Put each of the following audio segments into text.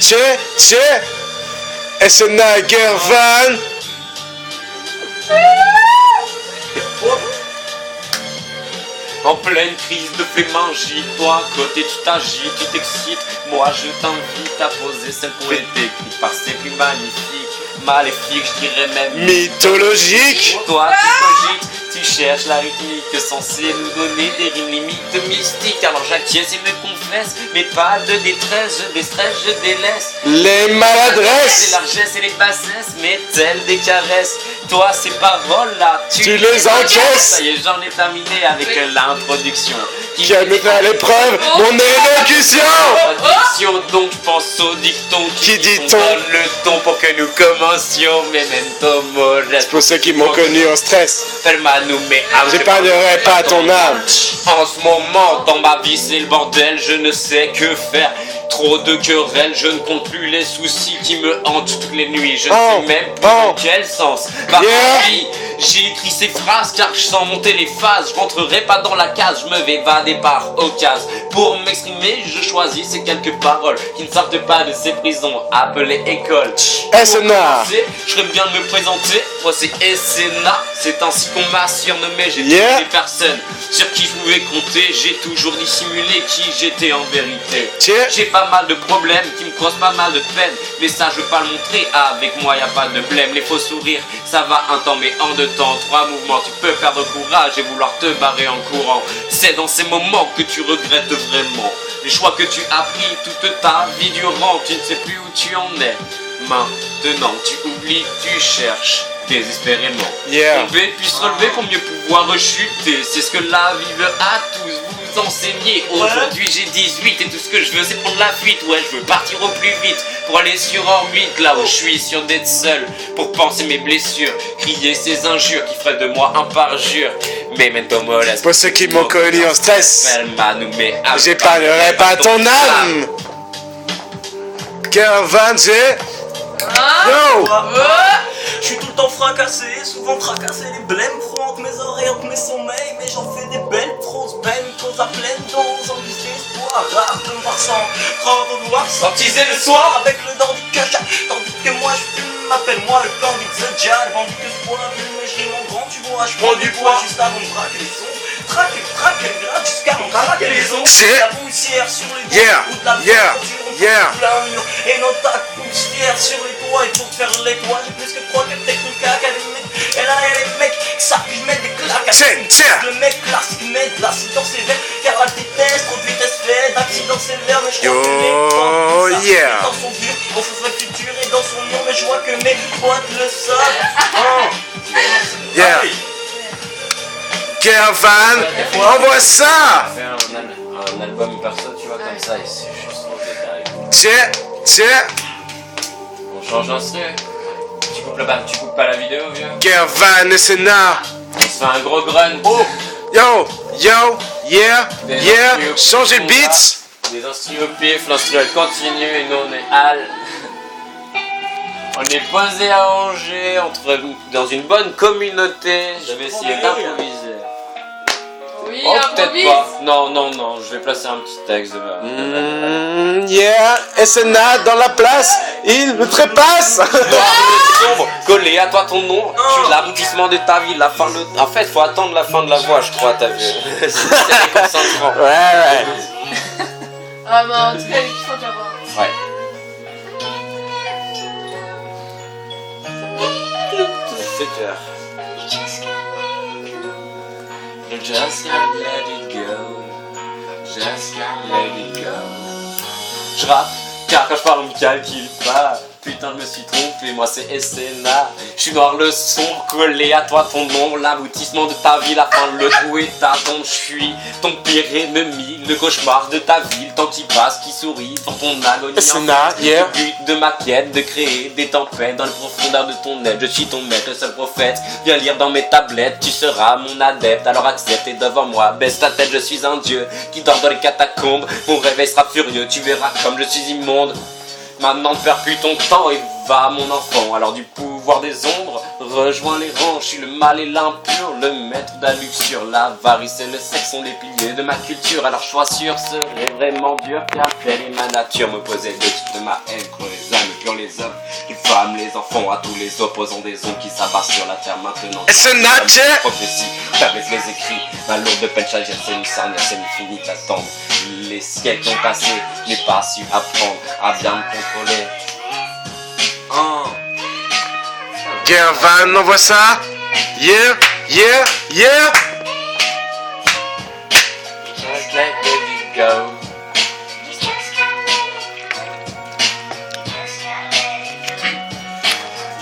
Tchè, SNA Gervan. En pleine crise de flémingie, toi à côté tu t'agites, tu t'excites. Moi je t'invite à poser celle qui ont été écrites par ces plus magnifiques, maléfiques, je dirais même Mythologique. Toi tu cogites, tu cherches la rythmique censée nous donner des rimes limites mystiques. Alors j'acquiesce et me confesse, mais pas de détresse, je déstresse, je délaisse Les les maladresses. largesses et les bassesses, mais telles des caresses. Toi ces paroles là, Tu les encaisses. Ça y est, j'en ai terminé avec l'introduction Qui a mis à l'épreuve mon élocution. Introduction, donc je pense au dicton Qui dit on ton? donne le ton pour que nous commencions. Memento mori. Pour ceux qui m'ont connu en stress, Nous met j'épargnerai pas ton âme. En ce moment, dans ma vie, c'est le bordel, je ne sais que faire. Trop de querelles, je ne compte plus les soucis qui me hantent toutes les nuits. Je ne sais même plus dans quel sens. Par vie, j'ai écrit ces phrases car je sens monter les phases. Je rentrerai pas dans la case, je me vais évader par occasion. Pour m'exprimer, je choisis ces quelques paroles qui ne sortent pas de ces prisons appelées écoles. SNA. Je serais bien de me présenter, moi c'est SNA, c'est ainsi qu'on m'a surnommé, j'ai Yeah. des personnes sur qui je pouvais compter, j'ai toujours dissimulé qui j'étais en vérité. Tiens. J'ai pas mal de problèmes qui me causent pas mal de peine, mais ça je veux pas le montrer, avec moi y a pas de blême, les faux sourires, ça va un temps mais en deux temps, 3 mouvements, tu peux perdre courage et vouloir te barrer en courant, c'est dans ces moments que tu regrettes vraiment, les choix que tu as pris toute ta vie durant, tu ne sais plus où tu en es. Maintenant, tu oublies, tu cherches désespérément. Tomber puis se relever pour mieux pouvoir rechuter. C'est ce que la vie veut à tous vous enseigner. Aujourd'hui j'ai 18 et tout ce que je veux c'est prendre la fuite. Ouais, je veux partir au plus vite pour aller sur orbite, là où je suis sûr d'être seul. Pour penser mes blessures, crier ces injures qui feraient de moi un parjure. Memento mori. Pour ceux qui m'ont connu en stress, J'épargnerai j'épargnerai pas ton âme. Gervan, j'ai. Yo. Je suis tout le temps fracassé, souvent tracassé, les blêmes frontent mes oreilles entre mes sommeils, mais j'en fais des belles grosses peines, cause à pleine dose, en espoir, rare de me voir sans prendre vouloir Sortisez le soir avec le dent du cacha, tandis que moi je fume, m'appelle-moi le plan du Xodja, vendu que ce bois, mais je rime en grand, tu vois, je prends du poids juste avant de braquer les sons, traque, grave jusqu'à mon craquer les ongles, la poussière sur les doigts, ou de la plein mur, et nos tacs poussière sur les toits, et pour te faire les toits, j'ai plus que 3 4 techniques académiques, et là y'a les mecs qui savent que je mets des claques, le mec classe qui met de l'acide dans ses veines, car la vitesse, trop de vitesse fait d'accident dans ses verres, mais je crois que mes potes dans son dur, on se fait futur et dans son mur, mais je vois que mes potes le savent. Gervan, envoie ça. Faire un album perso, tu vois, comme ça, et c'est juste trop détail. Tiens. On change d'instru. Tu coupes pas la vidéo, vieux. Gervan, SNA. On se fait un gros grunt. Yeah. Changez le beat. Des instruments au pif, l'instru elle continue et nous on est hal. On est posé à Angers, dans une bonne communauté. Je vais essayer d'improviser. Oui, Oh, improvise. peut-être pas. Non, je vais placer un petit texte. SNA dans la place, il me trépasse. Sombre, collé à toi ton nom, tu es l'aboutissement de ta vie, la fin de... En fait, faut attendre la fin de la voix, je crois, t'as vu. C'est déconcentrant. Ouais. Ah bah en tout cas, il faut d'avoir. Ouais. C'est clair. Just can't let it go. Just can't let it go. Je rappe, car quand je parle, on me calcule pas. Putain, je me suis trompé, moi c'est SNA. Je suis noir le sombre, collé à toi ton nom. L'aboutissement de ta vie, la fin, le trou et ta tombe. Je suis ton pire ennemi, le cauchemar de ta vie. Le temps qui passe, qui sourit dans ton agonie. SNA, Le but de ma quête, de créer des tempêtes dans les profondeurs de ton être. Je suis ton maître, le seul prophète. Viens lire dans mes tablettes, tu seras mon adepte. Alors accepte et devant moi, baisse ta tête, je suis un dieu qui dort dans les catacombes. Mon réveil sera furieux, tu verras comme je suis immonde. Maintenant ne perds plus ton temps et va mon enfant, alors du pouvoir des ombres, rejoins les rangs, je suis le mal et l'impur, le maître de la luxure, l'avarice et le sexe sont les piliers de ma culture, alors choisir serait vraiment dur, car telle est ma nature, me poser de toute ma haine contre les âmes, pur les hommes, les femmes, les enfants, à tous les opposants des ondes qui s'abattent sur la terre maintenant. It's a nugget. Prophétie, avec les écrits, ma lourde penchage, c'est une sarnière, c'est fini d'attendre. Les siècles ont passé, je n'ai pas su apprendre à bien me contrôler. Gervan, envoie ça. Yeah, yeah, yeah. Just let it go.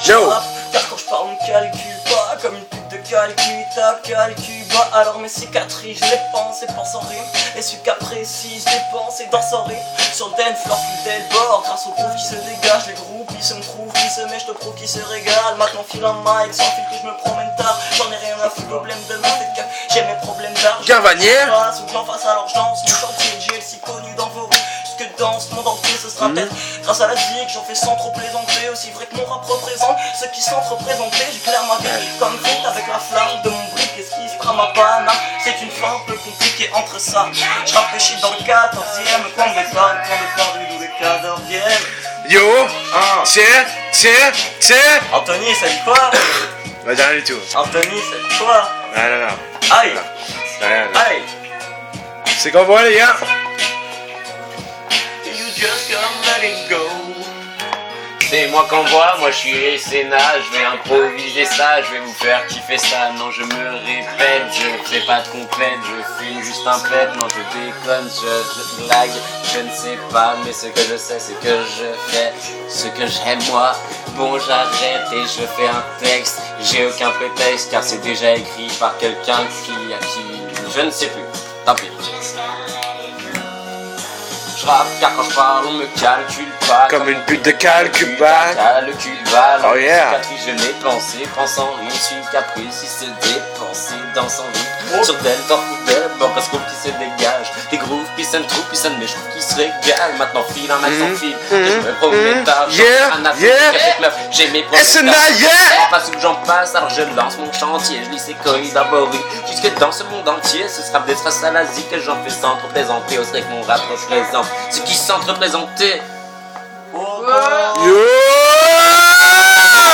Yo. Car quand je parle, on calcule pas comme une pute de calcul, tape, calcul bas. Alors mes cicatrices, je les pense et pense en rime. Et celui qu'apprécie, je les pense et danse en rime. Sur le dance floor, plus tel bord, grâce au groove qui se dégage, les groupes qui se me trouvent, qui se met, je te prouve, qui se régale. Maintenant file un mic, sans fil que je me promène tard. J'en ai rien à foutre, problème de main, peut-être que j'ai mes problèmes d'argent. Garvanier. Ou que l'en face, alors je danse, mon chantier, j'ai le si connu dans vos rues. Que dans ce monde entier ce sera peut-être grâce à la vie que j'en fais sans trop plaisanter. Aussi vrai que mon rap représente ceux qui sont représentés. J'éclaire ma vie comme frites avec la flamme de mon brick. Et ce qui se prend ma panne, c'est une fin un peu compliquée entre ça. Je rafraîchis dans le 14e, quand mes pas, quand de Paris ou les 14e. Yo. Tiens. Anthony, ça dit quoi? Bah rien du tout. Anthony, ça dit quoi? Non. Aïe, Rien. aïe. C'est qu'on voit les gars. You just can't let it go. C'est moi qu'on voit, moi je suis Sénat, je vais improviser ça, je vais vous faire kiffer ça. Non, je me répète, je fais pas de complète, je fume juste un pet. Non, je déconne, je blague, je ne sais pas, mais ce que je sais, c'est que je fais ce que j'aime moi. Bon, j'arrête et je fais un texte, j'ai aucun prétexte car c'est déjà écrit par quelqu'un à qui je ne sais plus. Tant pis. Je rappe car quand je parle on me calcule pas. Comme une pute de calcul bas. Calcul bas. Oh yeah. Cicatrice je l'ai pensé, pense en rime, suis caprice, il se dépenser dans son rythme. Sur d'elle, dans d'elle, borrasco qui se dégage. Des grooves, puis ça me trouve, puis ça me met, je trouve qu'ils se régalent. Maintenant file un max sans fil, je me promets tard. Yeah, Un affaire yeah. avec meuf, j'ai mes problèmes. It's a night, yeah. Elle passe où j'en passe, alors je lance mon chantier. Je lis ses coïs d'abord, jusque dans ce monde entier. Ce sera des traces à l'Asie que j'en fais sans trop plaisanter. Au serait que mon rap représente ce qui sont représentés. Yo.